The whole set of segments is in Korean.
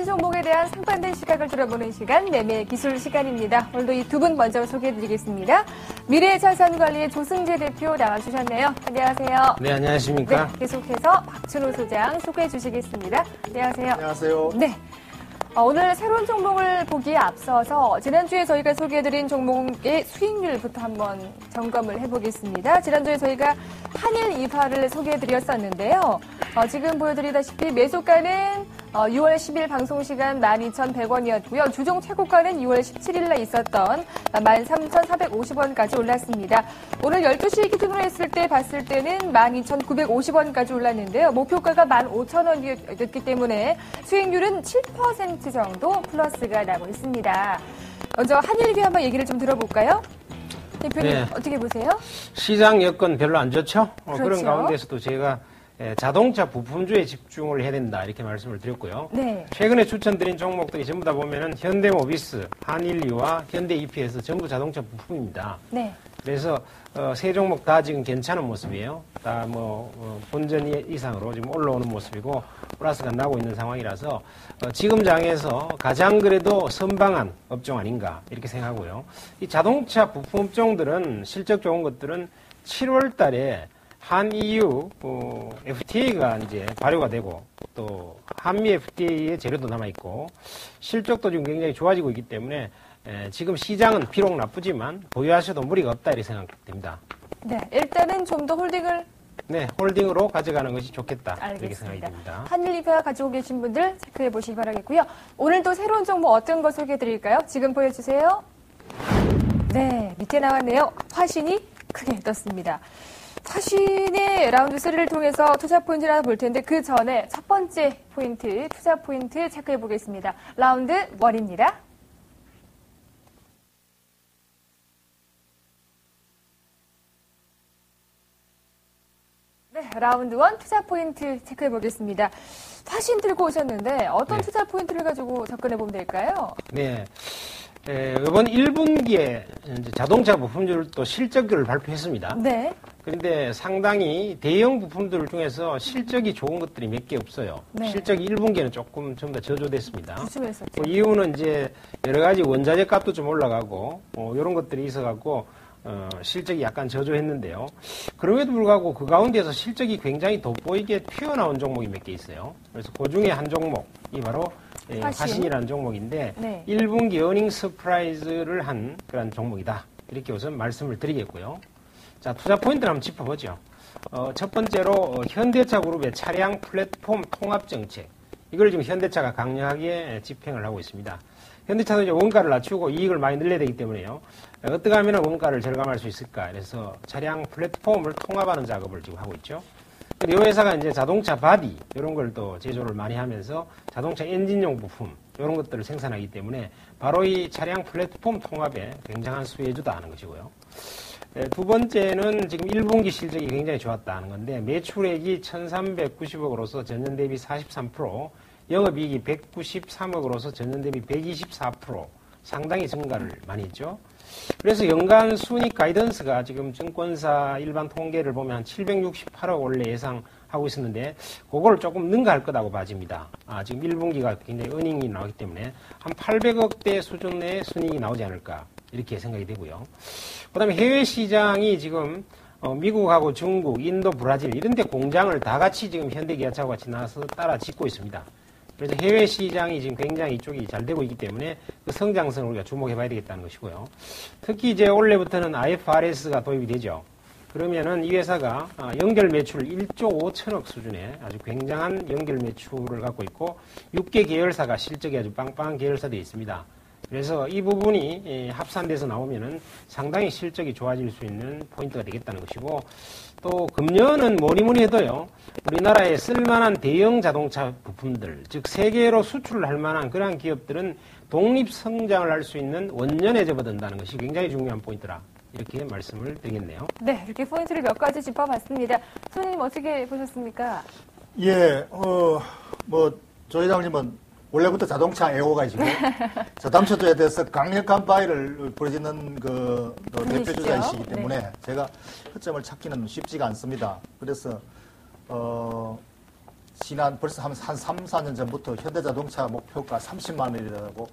가치 종목에 대한 상반된 시각을 들어보는 시간, 매매 기술 시간입니다. 오늘도 이 두 분 먼저 소개해드리겠습니다. 미래자산관리의 조승재 대표 나와주셨네요. 안녕하세요. 네, 안녕하십니까. 네, 계속해서 박준호 소장 소개해 주시겠습니다. 안녕하세요. 안녕하세요. 네. 오늘 새로운 종목을 보기에 앞서서 지난주에 저희가 소개해드린 종목의 수익률부터 한번 점검을 해보겠습니다. 지난주에 저희가 한일 이화를 소개해드렸었는데요. 지금 보여드리다시피 매수가는 6월 10일 방송시간 12,100원이었고요. 주종 최고가는 6월 17일에 있었던 13,450원까지 올랐습니다. 오늘 12시 기준으로 했을 때 봤을 때는 12,950원까지 올랐는데요. 목표가가 15,000원이었기 때문에 수익률은 7% 정도 플러스가 나고 있습니다. 먼저 한일비 한번 얘기를 좀 들어볼까요? 대표님 네. 어떻게 보세요? 시장 여건 별로 안 좋죠? 그렇죠. 그런 가운데서도 제가 자동차 부품주에 집중을 해야 된다 이렇게 말씀을 드렸고요. 네. 최근에 추천드린 종목들이 전부 다 보면은 현대모비스, 한일유와 현대 EPS 전부 자동차 부품입니다. 네. 그래서 세 종목 다 지금 괜찮은 모습이에요. 다 본전 이상으로 지금 올라오는 모습이고 플러스가 나고 있는 상황이라서 지금 장에서 가장 그래도 선방한 업종 아닌가 이렇게 생각하고요. 이 자동차 부품 업종들은 실적 좋은 것들은 7월 달에 한EU FTA가 이제 발효가 되고 또 한미 FTA의 재료도 남아있고 실적도 지금 굉장히 좋아지고 있기 때문에 지금 시장은 비록 나쁘지만 보유하셔도 무리가 없다 이렇게 생각됩니다. 네, 일단은 좀 더 홀딩을 네, 홀딩으로 가져가는 것이 좋겠다 알겠습니다. 이렇게 생각이 듭니다. 한일이화 가지고 계신 분들 체크해 보시기 바라겠고요. 오늘도 새로운 정보 어떤 거 소개해 드릴까요? 지금 보여주세요. 네, 밑에 나왔네요. 화신이 크게 떴습니다. 화신의 라운드 3를 통해서 투자 포인트를 하나 볼 텐데 그 전에 첫 번째 포인트, 투자 포인트 체크해 보겠습니다. 라운드 1입니다. 네, 라운드 1 투자 포인트 체크해 보겠습니다. 화신 들고 오셨는데 어떤 네. 투자 포인트를 가지고 접근해 보면 될까요? 네. 이번 1분기에 자동차 부품들도 실적을 발표했습니다. 네. 그런데 상당히 대형 부품들 중에서 실적이 좋은 것들이 몇 개 없어요. 네. 실적이 1분기에는 조금 전부 다 저조됐습니다. 주춤했었죠. 그 이유는 이제 여러 가지 원자재 값도 좀 올라가고 이런 것들이 있어갖고 실적이 약간 저조했는데요. 그럼에도 불구하고 그 가운데서 실적이 굉장히 돋보이게 튀어나온 종목이 몇 개 있어요. 그래서 그 중에 한 종목이 바로 화신이라는 종목인데 네. 1분기 어닝 서프라이즈를 한 그런 종목이다. 이렇게 우선 말씀을 드리겠고요. 자, 투자 포인트를 한번 짚어보죠. 첫 번째로 현대차 그룹의 차량 플랫폼 통합 정책. 이걸 지금 현대차가 강력하게 집행을 하고 있습니다. 현대차도 이제 원가를 낮추고 이익을 많이 늘려야 되기 때문에요. 어떻게 하면 원가를 절감할 수 있을까? 그래서 차량 플랫폼을 통합하는 작업을 지금 하고 있죠. 이 회사가 이제 자동차 바디 이런 걸 또 제조를 많이 하면서 자동차 엔진용 부품 이런 것들을 생산하기 때문에 바로 이 차량 플랫폼 통합에 굉장한 수혜주다 하는 것이고요. 두 번째는 지금 1분기 실적이 굉장히 좋았다 하는 건데 매출액이 1,390억으로서 전년 대비 43%, 영업이익이 193억으로서 전년 대비 124% 상당히 증가를 많이 했죠. 그래서 연간 순이익 가이던스가 지금 증권사 일반 통계를 보면 한 768억 원래 예상하고 있었는데 그걸 조금 능가할 거라고 봐집니다. 지금 1분기가 굉장히 어닝이 나오기 때문에 한 800억대 수준의 순이익이 나오지 않을까 이렇게 생각이 되고요. 그다음에 해외 시장이 지금 미국하고 중국, 인도, 브라질 이런 데 공장을 다 같이 지금 현대기아차와 같이 나와서 따라 짓고 있습니다. 그래서 해외 시장이 지금 굉장히 이쪽이 잘 되고 있기 때문에 그 성장성을 우리가 주목해 봐야 되겠다는 것이고요. 특히 이제 올해부터는 IFRS가 도입이 되죠. 그러면은 이 회사가 연결 매출 1조 5천억 수준의 아주 굉장한 연결 매출을 갖고 있고 6개 계열사가 실적이 아주 빵빵한 계열사들이 있습니다. 그래서 이 부분이 합산돼서 나오면은 상당히 실적이 좋아질 수 있는 포인트가 되겠다는 것이고 또 금년은 뭐니 해도요. 우리나라에 쓸만한 대형 자동차 부품들, 즉 세계로 수출을 할 만한 그러한 기업들은 독립 성장을 할 수 있는 원년에 접어든다는 것이 굉장히 중요한 포인트라 이렇게 말씀을 드리겠네요. 네, 이렇게 포인트를 몇 가지 짚어봤습니다. 손님 어떻게 보셨습니까? 예, 조 회장님은 원래부터 자동차 애호가이시고 자동차에 대해서 강력한 바이를 벌이는 대표주자이시기 때문에 네. 제가 허점을 찾기는 쉽지가 않습니다. 그래서 벌써 한 3, 4년 전부터 현대자동차 목표가 30만 원이라고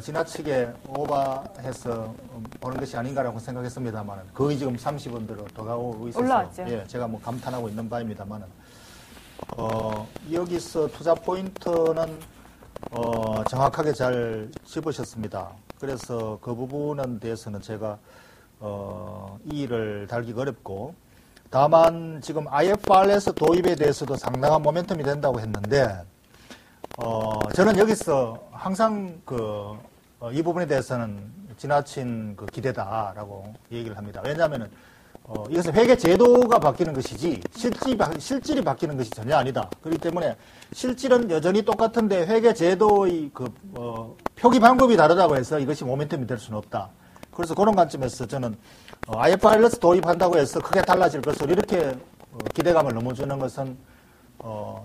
지나치게 오버해서 보는 것이 아닌가라고 생각했습니다만 거의 지금 30원대로 더 가고 있어서 올라왔죠. 예, 제가 뭐 감탄하고 있는 바입니다만 여기서 투자 포인트는 정확하게 잘 짚으셨습니다. 그래서 그 부분에 대해서는 제가 이의를 달기가 어렵고 다만 지금 IFRS 도입에 대해서도 상당한 모멘텀이 된다고 했는데 저는 여기서 항상 이 부분에 대해서는 지나친 기대다라고 얘기를 합니다. 왜냐하면은 이것은 회계 제도가 바뀌는 것이지 실질이 바뀌는 것이 전혀 아니다. 그렇기 때문에 실질은 여전히 똑같은데 회계 제도의 표기 방법이 다르다고 해서 이것이 모멘텀이 될 수는 없다. 그래서 그런 관점에서 저는 IFRS 도입한다고 해서 크게 달라질 것을 이렇게 기대감을 넘어주는 것은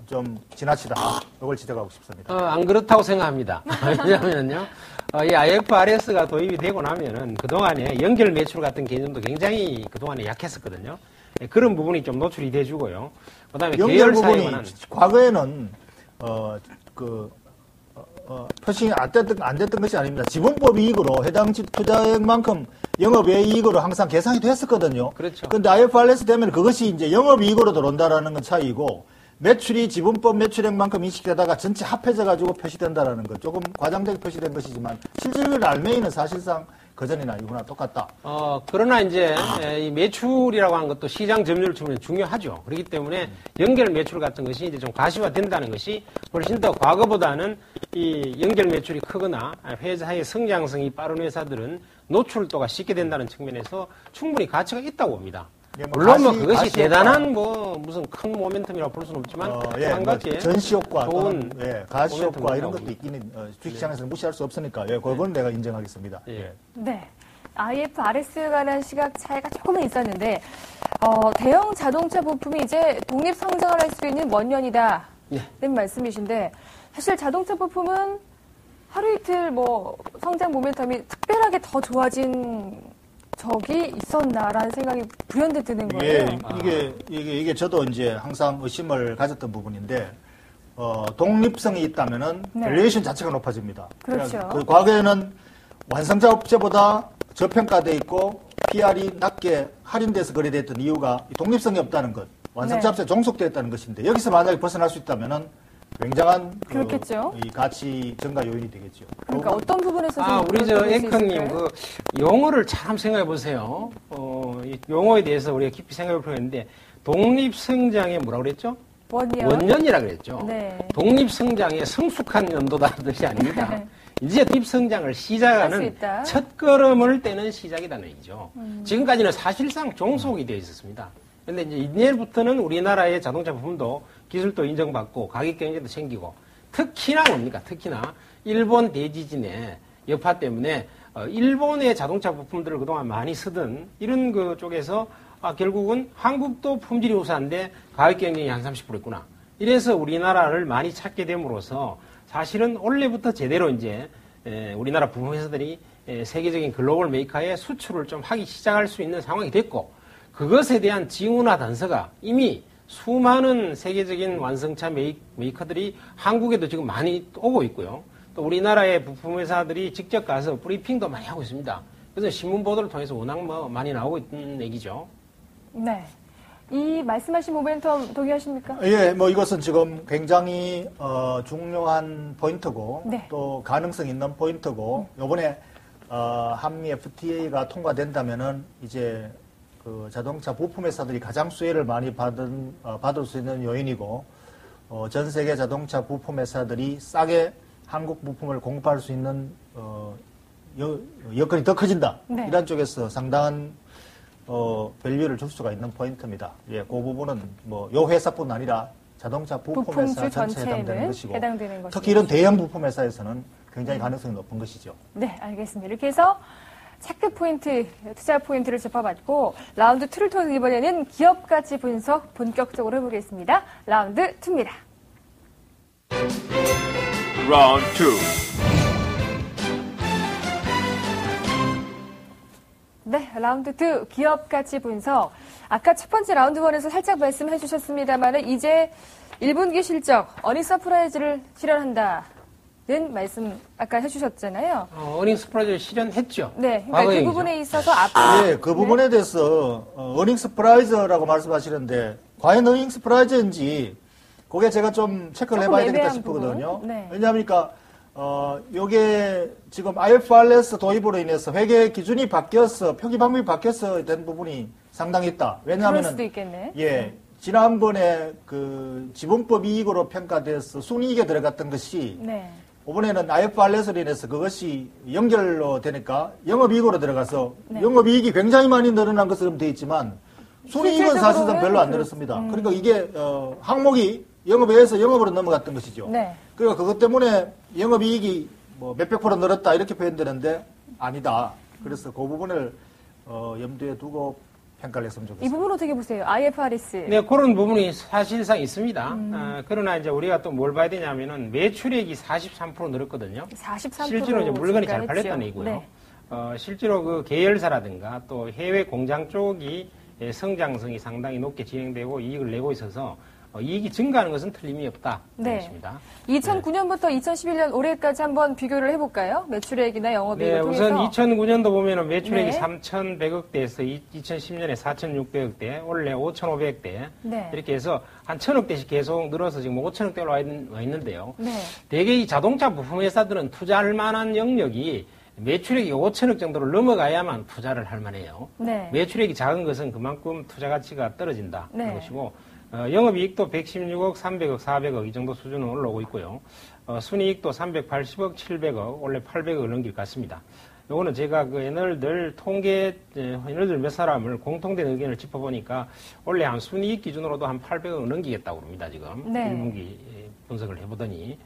좀 지나치다. 이걸 지적하고 싶습니다. 안 그렇다고 생각합니다. 왜냐하면요, 이 IFRS가 도입이 되고 나면은 그동안에 연결 매출 같은 개념도 굉장히 그동안에 약했었거든요. 그런 부분이 좀 노출이 돼주고요. 그 다음에 연결 부분이 계열사에만 과거에는 표시가 안 됐던 것이 아닙니다. 지분법 이익으로 해당 투자액만큼 영업외 이익으로 항상 계산이 됐었거든요. 그렇죠. 근데 IFRS 되면 그것이 이제 영업이익으로 들어온다라는 건 차이고 매출이 지분법 매출액만큼 인식되다가 전체 합해져가지고 표시된다라는 것. 조금 과장되게 표시된 것이지만 실질적인 알맹이는 사실상 그전이나 이후나 똑같다. 그러나 이제 이 매출이라고 하는 것도 시장 점유율 측면에 중요하죠. 그렇기 때문에 연결 매출 같은 것이 이제 좀 가시화된다는 것이 훨씬 더 과거보다는 이 연결 매출이 크거나 회사의 성장성이 빠른 회사들은 노출도가 쉽게 된다는 측면에서 충분히 가치가 있다고 봅니다. 물론 그것이 대단한 무슨 큰 모멘텀이라고 볼 수는 없지만 한 가지 전시 효과 좋은 가시 효과 이런 모멘텀이 것도 있기는 주식시장에서는 무시할 수 없으니까 그건 내가 인정하겠습니다. 예. 네. IFRS에 관한 시각 차이가 조금은 있었는데 대형 자동차 부품이 이제 독립 성장을 할 수 있는 원년이다. 는 말씀이신데 사실 자동차 부품은 하루 이틀 성장 모멘텀이 특별하게 더 좋아진 적이 있었나라는 생각이 불현듯 드는 거예요. 이게 저도 이제 항상 의심을 가졌던 부분인데 독립성이 있다면은 밸류에이션 자체가 높아집니다. 그렇죠. 과거에는 완성자 업체보다 저평가돼 있고 PR이 낮게 할인돼서 거래됐던 이유가 독립성이 없다는 것, 완성자 업체에 종속되어 있다는 것인데 여기서 만약에 벗어날 수 있다면은 굉장한 그렇겠죠. 이 가치 증가 요인이 되겠죠. 그러니까 어떤 부분에서 우리 앵커님 용어를 참 생각해 보세요. 이 용어에 대해서 우리가 깊이 생각해 볼 필요가 있는데 독립 성장에 뭐라고 그랬죠? 원년이라 그랬죠. 네. 독립 성장의 성숙한 연도다는 뜻이 아닙니다. 이제 독립 성장을 시작하는 첫 걸음을 떼는 시작이라는 얘기죠. 지금까지는 사실상 종속이 되어 있었습니다. 그런데 이제 이내부터는 우리나라의 자동차 부품도 기술도 인정받고 가격 경쟁도 생기고 특히나 뭡니까? 특히나 일본 대지진의 여파 때문에 일본의 자동차 부품들을 그동안 많이 쓰던 이런 쪽에서 결국은 한국도 품질이 우수한데 가격 경쟁이 한 30% 있구나. 이래서 우리나라를 많이 찾게 됨으로써 사실은 원래부터 제대로 이제 우리나라 부품 회사들이 세계적인 글로벌 메이커의 수출을 좀 하기 시작할 수 있는 상황이 됐고 그것에 대한 징후나 단서가 이미 수많은 세계적인 완성차 메이커들이 한국에도 지금 많이 오고 있고요. 또 우리나라의 부품 회사들이 직접 가서 브리핑도 많이 하고 있습니다. 그래서 신문 보도를 통해서 워낙 많이 나오고 있는 얘기죠. 네. 이 말씀하신 모멘텀 동의하십니까? 예, 이것은 지금 굉장히 중요한 포인트고 또 가능성 있는 포인트고 요번에 한미 FTA가 통과된다면은 이제 자동차 부품 회사들이 가장 수혜를 많이 받을 수 있는 요인이고 전 세계 자동차 부품 회사들이 싸게 한국 부품을 공급할 수 있는 여건이 더 커진다. 이런 쪽에서 상당한 밸류를 줄 수가 있는 포인트입니다. 예, 그 부분은 요 회사뿐 아니라 자동차 부품 회사 전체에 해당되는 것이고 특히 이런 대형 부품 회사에서는 굉장히 가능성이 높은 것이죠. 네, 알겠습니다. 이렇게 해서 체크 포인트, 투자 포인트를 짚어봤고 라운드 2를 통해서 이번에는 기업 가치 분석 본격적으로 해보겠습니다. 라운드 2입니다. 라운드 2. 네, 라운드 2 기업 가치 분석. 아까 첫 번째 라운드 1에서 살짝 말씀해 주셨습니다만 이제 1분기 실적, 어닝 서프라이즈를 실현한다는 말씀 아까 해주셨잖아요. 어닝 서프라이즈를 실현했죠. 네, 그러니까 그 과거형이죠. 부분에 있어서 앞으로. 예, 그 부분에 대해서 어닝 서프라이즈라고 말씀하시는데 과연 어닝 서프라이즈인지 그게 제가 좀 체크를 조금 해봐야 되겠다 애매한 싶거든요. 부분. 네. 왜냐하니까 요게 지금 IFRS 도입으로 인해서 회계 기준이 바뀌어서 표기 방법이 바뀌어서 된 부분이 상당히 있다. 그럴 왜냐하면은 수도 있겠네. 예, 지난번에 그 지분법 이익으로 평가돼서 순이익에 들어갔던 것이 네. 이번에는 IFRS로 인해서 그것이 연결로 되니까 영업이익으로 들어가서 네. 영업이익이 굉장히 많이 늘어난 것처럼 되어 있지만 순이익은 사실상 실질적으로는 별로 안 늘었습니다. 그러니까 이게 항목이 영업에서 영업으로 넘어갔던 것이죠. 네. 그러니까 그것 때문에 영업이익이 뭐 몇백 프로 늘었다 이렇게 표현되는데 아니다. 그래서 그 부분을 염두에 두고 평가를 했으면 이 좋겠습니다. 부분 어떻게 보세요? IFRS. 네, 그런 부분이 사실상 있습니다. 그러나 이제 우리가 또 뭘 봐야 되냐면은 매출액이 43% 늘었거든요. 43% 실제로 이제 물건이 잘 증가했죠. 팔렸다는 얘기고요. 네. 실제로 그 계열사라든가 또 해외 공장 쪽이 성장성이 상당히 높게 진행되고 이익을 내고 있어서 이익이 증가하는 것은 틀림이 없다. 네. 것입니다. 2009년부터 2011년 올해까지 한번 비교를 해볼까요? 매출액이나 영업이익을 네, 통해서. 우선 2009년도 보면은 매출액이 네. 3,100억대에서 2010년에 4,600억대, 원래 5,500억대 네. 이렇게 해서 한 1,000억대씩 계속 늘어서 지금 5,000억대로 와 있는데요. 네. 대개 이 자동차 부품 회사들은 투자할 만한 영역이 매출액이 5천억 정도를 넘어가야만 투자를 할 만해요. 네. 매출액이 작은 것은 그만큼 투자 가치가 떨어진다. 네. 그런 것이고 영업이익도 116억, 300억, 400억 이 정도 수준은 올라오고 있고요. 순이익도 380억, 700억, 원래 800억을 넘길 것 같습니다. 요거는 제가 그 애널들 애널들 몇 사람을 공통된 의견을 짚어보니까 원래 한 순이익 기준으로도 한 800억 넘기겠다고 그럽니다, 지금. 네. 1분기 분석을 해보더니.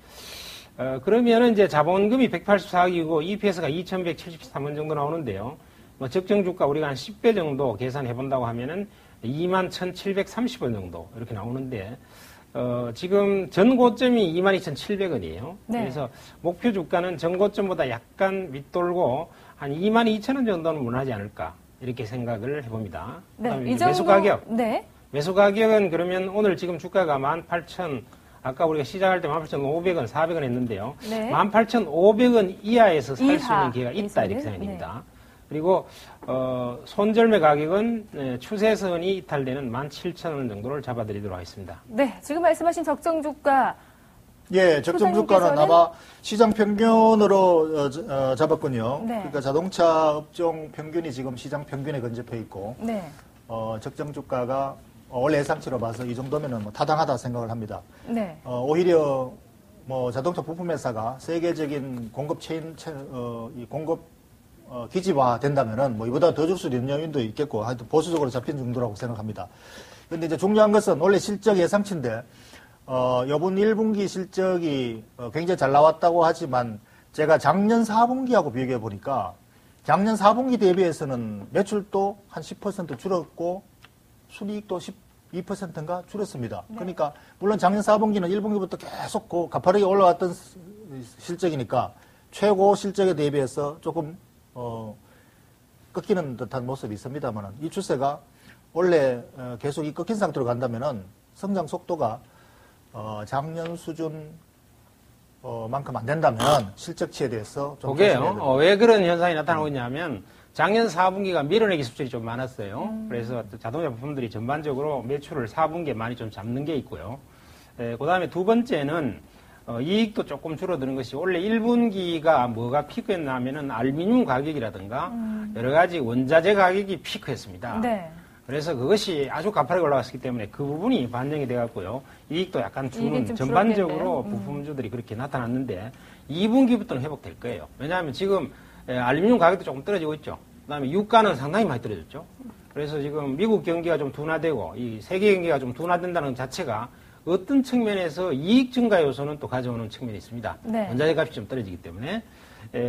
그러면은 이제 자본금이 184억이고 EPS가 2173원 정도 나오는데요. 뭐 적정 주가 우리가 한 10배 정도 계산해 본다고 하면은 21,730원 정도 이렇게 나오는데 지금 전고점이 22,700원이에요. 네. 그래서 목표 주가는 전고점보다 약간 밑돌고 한 22,000원 정도는 무난하지 않을까 이렇게 생각을 해봅니다. 네. 그다음에 이 이제 정도. 매수 가격. 네. 매수 가격은 그러면 오늘 지금 주가가 18,000 아까 우리가 시작할 때 18,500원, 400원 했는데요. 네. 18,500원 이하에서 살 수 이하. 있는 기회가 있다 이선은? 이렇게 생각이 됩니다. 그리고 손절매 가격은 추세선이 이탈되는 17,000원 정도를 잡아드리도록 하겠습니다. 네. 지금 말씀하신 적정 주가. 예, 적정 주가는 소장님께서는? 아마 시장 평균으로 잡았군요. 네. 그러니까 자동차 업종 평균이 지금 시장 평균에 근접해 있고 네. 적정 주가가 원래 예상치로 봐서 이 정도면은 뭐 타당하다 생각을 합니다. 네. 오히려 뭐 자동차 부품 회사가 세계적인 공급 이 공급 기지화 된다면은 뭐 이보다 더 줄 수도 있는 요인도 있겠고 하여튼 보수적으로 잡힌 정도라고 생각합니다. 그런데 이제 중요한 것은 원래 실적 예상치인데 요번 1분기 실적이 굉장히 잘 나왔다고 하지만 제가 작년 4분기하고 비교해 보니까 작년 4분기 대비해서는 매출도 한 10% 줄었고 순이익도 12%인가 줄었습니다. 네. 그러니까 물론 작년 4분기는 1분기부터 계속 가파르게 올라왔던 실적이니까 최고 실적에 대비해서 조금 꺾이는 듯한 모습이 있습니다만 이 추세가 원래 계속 이 꺾인 상태로 간다면은 성장 속도가 작년 수준 만큼 안 된다면 실적치에 대해서 좀 보게요. 왜 그런 현상이 나타나고 있냐면 작년 4분기가 밀어내기 수출이 좀 많았어요. 그래서 자동차 부품들이 전반적으로 매출을 4분기에 많이 좀 잡는 게 있고요. 그 다음에 두 번째는 이익도 조금 줄어드는 것이 원래 1분기가 뭐가 피크했나 하면은 알루미늄 가격이라든가 여러 가지 원자재 가격이 피크했습니다. 네. 그래서 그것이 아주 가파르게 올라갔기 때문에 그 부분이 반영이 돼갖고요. 이익도 약간 이익이 주는 좀 전반적으로 줄었겠네요. 부품주들이 그렇게 나타났는데 2분기부터는 회복될 거예요. 왜냐하면 지금 알루미늄 가격도 조금 떨어지고 있죠. 그다음에 유가는 상당히 많이 떨어졌죠. 그래서 지금 미국 경기가 좀 둔화되고 이 세계 경기가 좀 둔화된다는 자체가 어떤 측면에서 이익 증가 요소는 또 가져오는 측면이 있습니다. 네. 원자재 값이 좀 떨어지기 때문에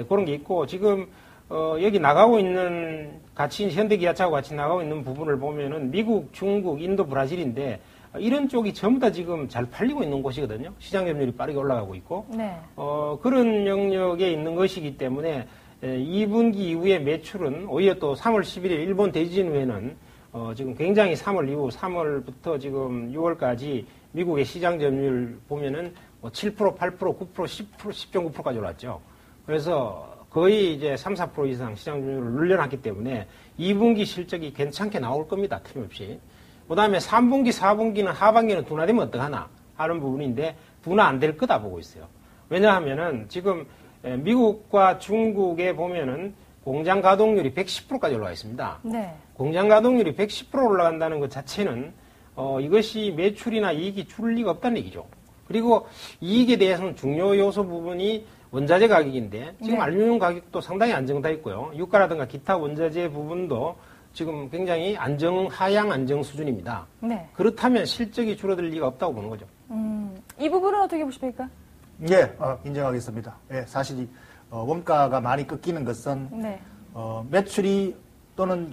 그런 게 있고 지금 여기 나가고 있는 같이 현대기아차하고 같이 나가고 있는 부분을 보면은 미국, 중국, 인도, 브라질인데 이런 쪽이 전부 다 지금 잘 팔리고 있는 곳이거든요. 시장 점유율이 빠르게 올라가고 있고 네. 그런 영역에 있는 것이기 때문에 2분기 이후의 매출은 오히려 또 3월 11일 일본 대지진 후에는 지금 굉장히 3월 이후 3월부터 지금 6월까지 미국의 시장 점유율 보면은 뭐 7%, 8%, 9%, 10%, 10.9%까지 올랐죠. 그래서 거의 이제 3, 4% 이상 시장 점유율을 늘려놨기 때문에 2분기 실적이 괜찮게 나올 겁니다. 틀림없이. 그 다음에 3분기, 4분기는 하반기는 둔화되면 어떡하나 하는 부분인데 둔화 안 될 거다 보고 있어요. 왜냐하면은 지금 미국과 중국에 보면은 공장 가동률이 110%까지 올라가 있습니다. 네. 공장 가동률이 110% 올라간다는 것 자체는 이것이 매출이나 이익이 줄 리가 없다는 얘기죠. 그리고 이익에 대해서는 중요 요소 부분이 원자재 가격인데 지금 네. 알루미늄 가격도 상당히 안정돼 있고요. 유가라든가 기타 원자재 부분도 지금 굉장히 하향 안정 수준입니다. 네. 그렇다면 실적이 줄어들 리가 없다고 보는 거죠. 이 부분은 어떻게 보십니까? 예, 인정하겠습니다. 예, 사실 원가가 많이 꺾이는 것은 네. 매출이 또는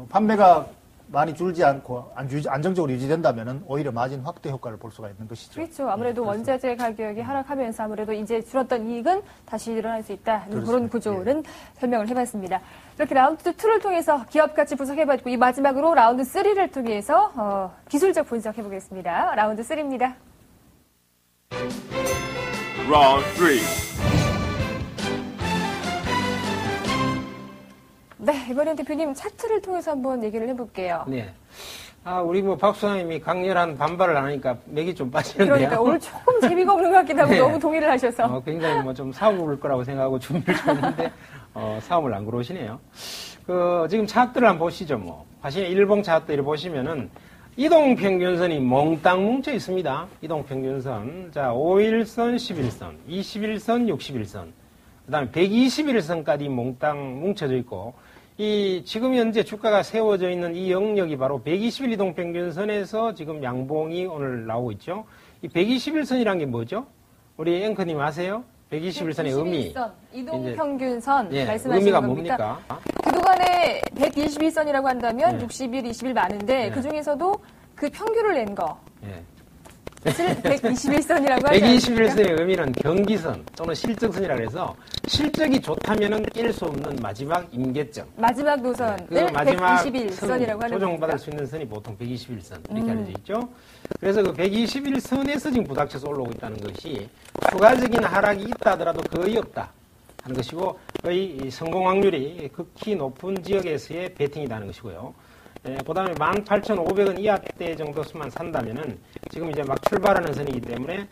판매가 많이 줄지 않고 안정적으로 유지된다면은 오히려 마진 확대 효과를 볼 수가 있는 것이죠. 그렇죠. 아무래도 원자재 가격이 하락하면서 아무래도 이제 줄었던 이익은 다시 일어날 수 있다는 그런 구조는 설명을 해봤습니다. 이렇게 라운드 2를 통해서 기업 가치 분석해봤고 이 마지막으로 라운드 3를 통해서 기술적 분석해보겠습니다. 라운드 3입니다. Round 3. 네, 이번엔 대표님 차트를 통해서 한번 얘기를 해볼게요. 네. 우리 박 소장님이 강렬한 반발을 안 하니까 맥이 좀 빠지는데요. 그러니까 오늘 조금 재미가 없는 것 같기도 하고 네. 너무 동의를 하셔서. 굉장히 좀 사고를 거라고 생각하고 준비를 했는데, 사업을 안 그러시네요. 지금 차트를 한번 보시죠, 사실 일봉 차트를 보시면은, 이동평균선이 몽땅 뭉쳐 있습니다. 이동평균선. 자, 5일선, 11선, 21선, 61선. 그 다음에 121선까지 몽땅 뭉쳐져 있고, 지금 현재 주가가 세워져 있는 이 영역이 바로 121 이동평균선에서 지금 양봉이 오늘 나오고 있죠. 이 121선이란 게 뭐죠? 우리 앵커님 아세요? 121선의 의미. 이동평균선 예, 말씀하시는 의미가 겁니까? 뭡니까? 그동안에 121선이라고 한다면 네. 61, 20일 많은데 네. 그중에서도 그 평균을 낸 거. 예. 사실 121선이라고 하지 않습니까? 121선의 의미는 경기선 또는 실적선이라 해서 실적이 좋다면은 깰 수 없는 마지막 임계점. 마지막 노선을 그 마지막 121선이라고 하는 조정받을 겁니까? 수 있는 선이 보통 121선 이렇게 알려져 있죠. 그래서 그 121선에서 지금 부닥쳐서 올라오고 있다는 것이 추가적인 하락이 있다 하더라도 거의 없다 하는 것이고 거의 성공 확률이 극히 높은 지역에서의 베팅이라는 것이고요. 그 다음에 18,500원 이하대 정도만 산다면은 지금 이제 막 출발하는 선이기 때문에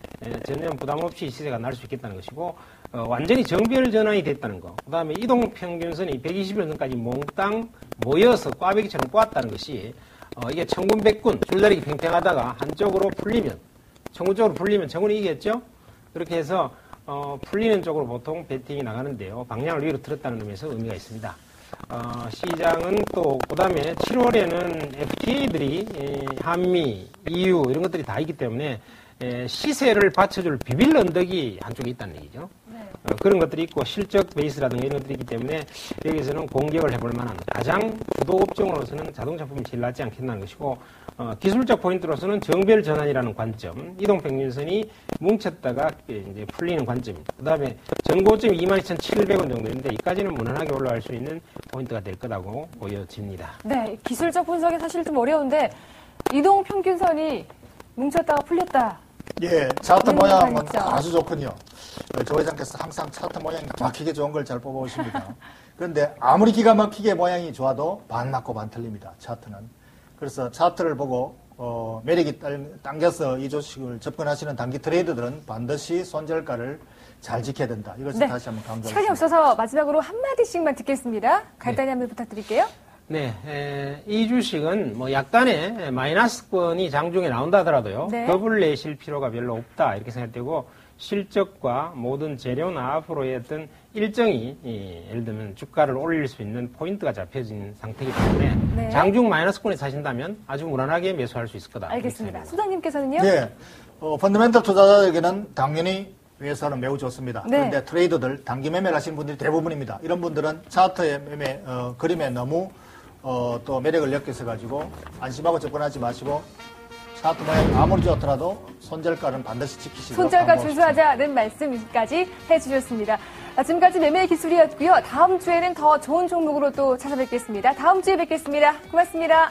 전혀 부담 없이 시세가 날 수 있겠다는 것이고, 완전히 정별 전환이 됐다는 거. 그 다음에 이동평균선이 121선까지 몽땅 모여서 꽈배기처럼 꼬았다는 것이, 이게 천군백군, 줄다리기 팽팽하다가 한쪽으로 풀리면, 천군 쪽으로 풀리면 천군이 이겼죠? 그렇게 해서, 풀리는 쪽으로 보통 배팅이 나가는데요. 방향을 위로 틀었다는 의미에서 의미가 있습니다. 시장은 또, 그 다음에 7월에는 FTA들이 한미, EU 이런 것들이 다 있기 때문에 시세를 받쳐줄 비빌 언덕이 한쪽에 있다는 얘기죠. 네. 그런 것들이 있고 실적 베이스라든가 이런 것들이 있기 때문에 여기서는 공격을 해볼 만한 가장 주도 업종으로서는 자동차 부분이 제일 낫지 않겠나는 것이고 기술적 포인트로서는 정별 전환이라는 관점, 이동평균선이 뭉쳤다가 이제 풀리는 관점입니다. 그 다음에 전고점이 22,700원 정도인데 이까지는 무난하게 올라갈 수 있는 포인트가 될 거라고 보여집니다. 네, 기술적 분석이 사실 좀 어려운데 이동평균선이 뭉쳤다가 풀렸다. 예, 차트 모양은 있죠. 아주 좋군요. 조 회장께서 항상 차트 모양이 막히게 좋은 걸 잘 뽑아오십니다. 그런데 아무리 기가 막히게 모양이 좋아도 반 맞고 반 틀립니다. 차트는. 그래서 차트를 보고 매력이 당겨서 이 주식을 접근하시는 단기 트레이더들은 반드시 손절가를 잘 지켜야 된다. 이것을 네. 다시 한번 강조하겠습니다. 시간이 없어서 마지막으로 한마디씩만 듣겠습니다. 간단히 한번 부탁드릴게요. 네, 이 주식은 약간의 마이너스권이 장중에 나온다 하더라도요. 네. 겁을 내실 필요가 별로 없다 이렇게 생각되고 실적과 모든 재료나 앞으로의 어떤 일정이 예를 들면 주가를 올릴 수 있는 포인트가 잡혀진 상태이기 때문에 네. 장중 마이너스권에 사신다면 아주 무난하게 매수할 수 있을 거다. 알겠습니다. 소장님께서는요? 네, 펀더멘털 투자자에게는 당연히 외에서는 매우 좋습니다. 네. 그런데 트레이더들, 단기 매매를 하시는 분들이 대부분입니다. 이런 분들은 차트의 매매, 그림에 너무 또 매력을 느껴서 안심하고 접근하지 마시고 차트 모양이 아무리 좋더라도 손절가는 반드시 지키시고 손절가 준수하자는 말씀까지 해주셨습니다. 지금까지 매매의 기술이었고요. 다음 주에는 더 좋은 종목으로 또 찾아뵙겠습니다. 다음 주에 뵙겠습니다. 고맙습니다.